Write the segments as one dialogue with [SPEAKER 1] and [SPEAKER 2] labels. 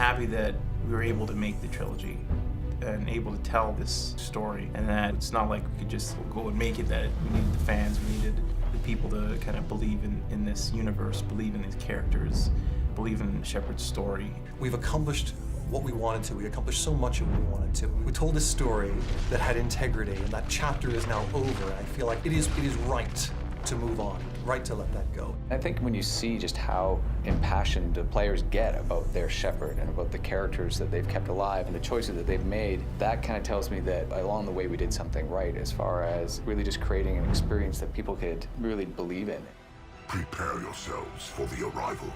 [SPEAKER 1] happy that we were able to make the trilogy and able to tell this story, and that it's not like we could just go and make it, that we needed the fans, we needed the people to kind of believe in this universe, believe in these characters, believe in Shepard's story.
[SPEAKER 2] We've accomplished what we wanted to. We accomplished so much of what we wanted to. We told a story that had integrity, and that chapter is now over, and I feel like it is right to move on, right to let that go.
[SPEAKER 3] I think when you see just how impassioned the players get about their Shepard and about the characters that they've kept alive and the choices that they've made, that kind of tells me that along the way we did something right as far as really just creating an experience that people could really believe in.
[SPEAKER 4] Prepare yourselves for the arrival.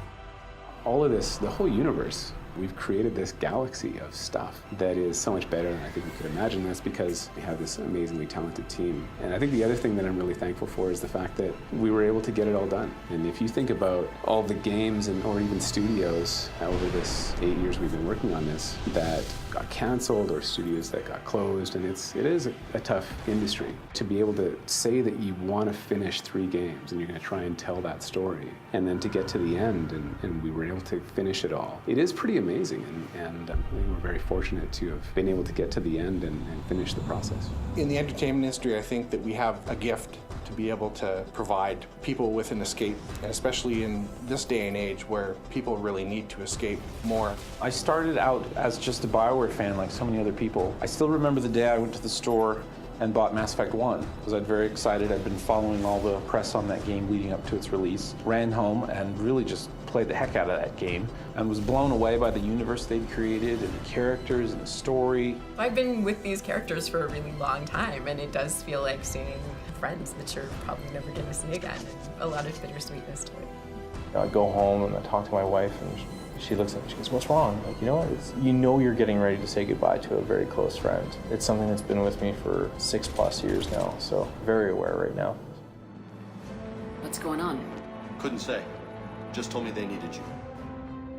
[SPEAKER 5] All of this, the whole universe, we've created this galaxy of stuff that is so much better than I think we could imagine. That's because we have this amazingly talented team. And I think the other thing that I'm really thankful for is the fact that we were able to get it all done. And if you think about all the games or even studios over this 8 years we've been working on this that got canceled, or studios that got closed, and it is a tough industry. To be able to say that you want to finish 3 games and you're going to try and tell that story, and then to get to the end and we were able to finish it all, it is pretty amazing, and I think we're very fortunate to have been able to get to the end and finish the process.
[SPEAKER 6] In the entertainment industry, I think that we have a gift to be able to provide people with an escape, and especially in this day and age where people really need to escape more.
[SPEAKER 7] I started out as just a BioWare fan like so many other people. I still remember the day I went to the store and bought Mass Effect 1 because I was very excited. I'd been following all the press on that game leading up to its release. Ran home and really just played the heck out of that game and was blown away by the universe they'd created and the characters and the story.
[SPEAKER 8] I've been with these characters for a really long time, and it does feel like seeing friends that you're probably never going to see again, and a lot of bittersweetness to it.
[SPEAKER 9] I go home and I talk to my wife, and she looks at me, she goes, "What's wrong?" Like, you know what? You know you're getting ready to say goodbye to a very close friend. It's something that's been with me for 6+ years now, so very aware right now.
[SPEAKER 10] What's going on?
[SPEAKER 11] Couldn't say. Just told me they needed you.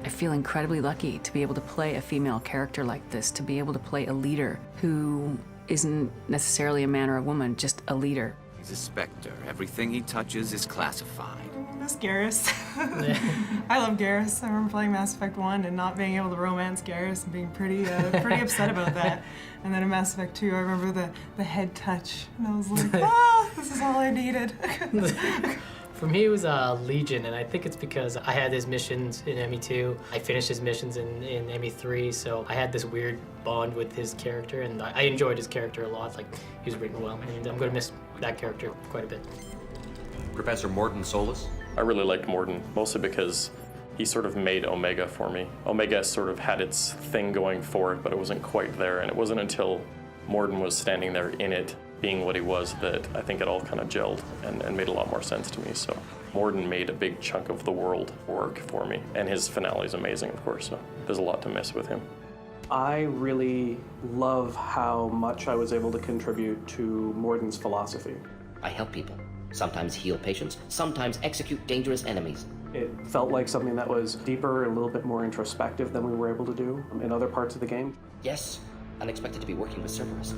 [SPEAKER 10] I feel incredibly lucky to be able to play a female character like this, to be able to play a leader who isn't necessarily a man or a woman, just a leader.
[SPEAKER 12] He's a Spectre. Everything he touches is classified.
[SPEAKER 13] Miss Garrus. I love Garrus. I remember playing Mass Effect 1 and not being able to romance Garrus and being pretty upset about that. And then in Mass Effect 2, I remember the head touch, and I was like, this is all I needed.
[SPEAKER 14] For me, it was Legion, and I think it's because I had his missions in ME2. I finished his missions in ME3, so I had this weird bond with his character, and I enjoyed his character a lot. Like, he was written well, and I'm going to miss that character quite a bit.
[SPEAKER 11] Professor Mordin Solus?
[SPEAKER 15] I really liked Mordin, mostly because he sort of made Omega for me. Omega sort of had its thing going for it, but it wasn't quite there, and it wasn't until Mordin was standing there in it, being what he was, that I think it all kind of gelled and made a lot more sense to me. So Mordin made a big chunk of the world work for me, and his finale is amazing, of course, so there's a lot to miss with him.
[SPEAKER 16] I really love how much I was able to contribute to Mordin's philosophy.
[SPEAKER 17] I help people, sometimes heal patients, sometimes execute dangerous enemies.
[SPEAKER 16] It felt like something that was deeper and a little bit more introspective than we were able to do in other parts of the game.
[SPEAKER 17] Yes, unexpected to be working with Cerberus.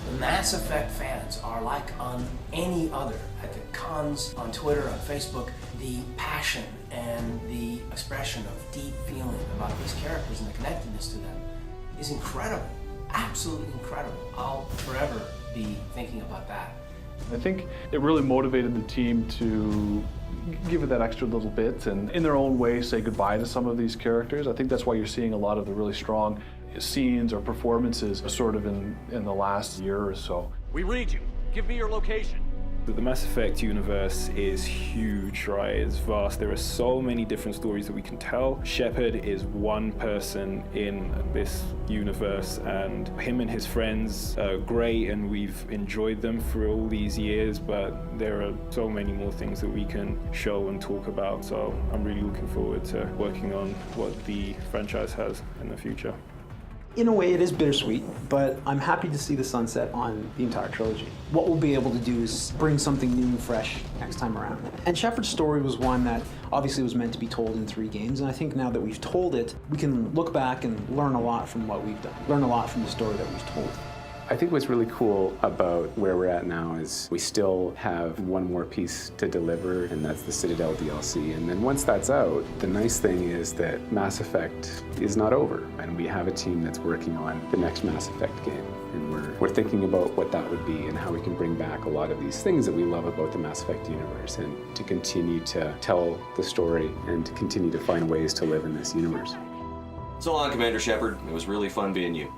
[SPEAKER 18] The Mass Effect fans are like on any other. At the cons, on Twitter, on Facebook, the passion and the expression of deep feeling about these characters and the connectedness to them is incredible, absolutely incredible. I'll forever be thinking about that.
[SPEAKER 19] I think it really motivated the team to give it that extra little bit and in their own way say goodbye to some of these characters. I think that's why you're seeing a lot of the really strong scenes or performances sort of in the last year or so.
[SPEAKER 11] We read you. Give me your location.
[SPEAKER 5] The Mass Effect universe is huge, right? It's vast. There are so many different stories that we can tell. Shepard is one person in this universe, and him and his friends are great, and we've enjoyed them for all these years, but there are so many more things that we can show and talk about. So I'm really looking forward to working on what the franchise has in the future.
[SPEAKER 20] In a way, it is bittersweet, but I'm happy to see the sunset on the entire trilogy. What we'll be able to do is bring something new and fresh next time around. And Shepard's story was one that obviously was meant to be told in 3 games, and I think now that we've told it, we can look back and learn a lot from what we've done, learn a lot from the story that we've told.
[SPEAKER 5] I think what's really cool about where we're at now is we still have one more piece to deliver, and that's the Citadel DLC. And then once that's out, the nice thing is that Mass Effect is not over, and we have a team that's working on the next Mass Effect game. And we're thinking about what that would be and how we can bring back a lot of these things that we love about the Mass Effect universe, and to continue to tell the story and to continue to find ways to live in this universe.
[SPEAKER 11] So long, Commander Shepard. It was really fun being you.